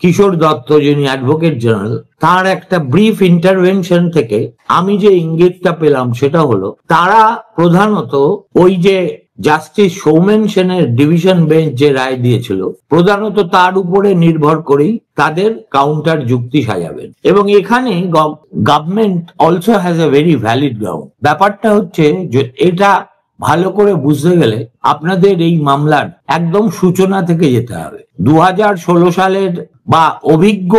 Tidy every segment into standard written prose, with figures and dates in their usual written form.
কিশোর দত্ত যিনি advocate general, তার একটা ব্রিফ ইন্টারভেনশন থেকে আমি যে ইঙ্গিতটা পেলাম সেটা হলো তারা প্রধানত ওই যে জাস্টিস সৌমেন সেনের ডিভিশন বেঞ্চ যে রায় দিয়েছিল প্রধানত তার উপরে নির্ভর করেই তাদের কাউন্টার যুক্তি সাজাবেন। এবং এখানে government also has a very valid ground. ব্যাপারটা হচ্ছে যে এটা ভালো করে বুঝতে গেলে আপনাদের এই মামলার একদম সূচনা থেকে যেতে হবে। 2016 সালের বা অভিজ্ঞ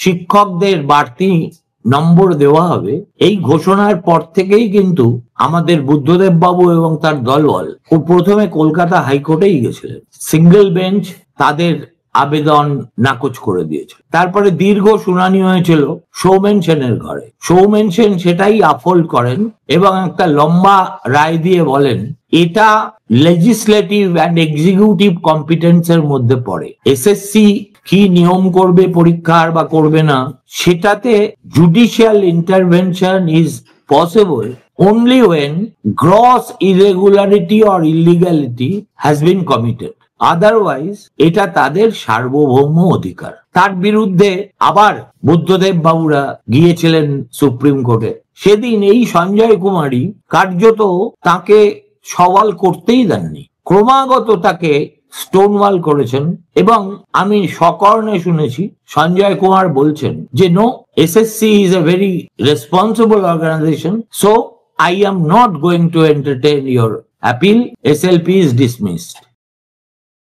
শিক্ষকদের বাড়তি নম্বর দেওয়া হবে এই ঘোষণার পর থেকেই কিন্তু আমাদের বুদ্ধদেব বাবু এবং তার দলবল প্রথমে কলকাতা হাইকোর্টেই গেছিলেন, সিঙ্গেল বেঞ্চ তাদের আবেদন নাকচ করে দিয়েছে। তারপরে দীর্ঘ শুনানি হয়েছিল সৌমেন সেনের ঘরে। সৌমেন সেন সেটাই আপহোল্ড করেন এবং একটা লম্বা রায় দিয়ে বলেন এটা লেজিসলেটিভ অ্যান্ড এক্সিকিউটিভ কম্পিটেন্সের মধ্যে পড়ে। এসএসসি কি নিয়ম করবে পরীক্ষার বা করবে না সেটাতে judicial intervention is possible only when gross irregularity or illegality has been committed. Otherwise এটা তাদের সার্বভৌম অধিকার। তার বিরুদ্ধে আবার বুদ্ধদেব বাবুরা গিয়েছিলেন সুপ্রিম কোর্টে। সেদিন এই সঞ্জয় কুমারী কার্যত তাকে সওয়াল করতেই দেননি, ক্রমাগত তাকে স্টোনওয়াল করেছেন। এবং আমি সকর্ণে শুনেছি সঞ্জয় কুমার বলছেন যে no, SSC is a very responsible organisation, so I am not going to entertain your appeal. SLP is dismissed.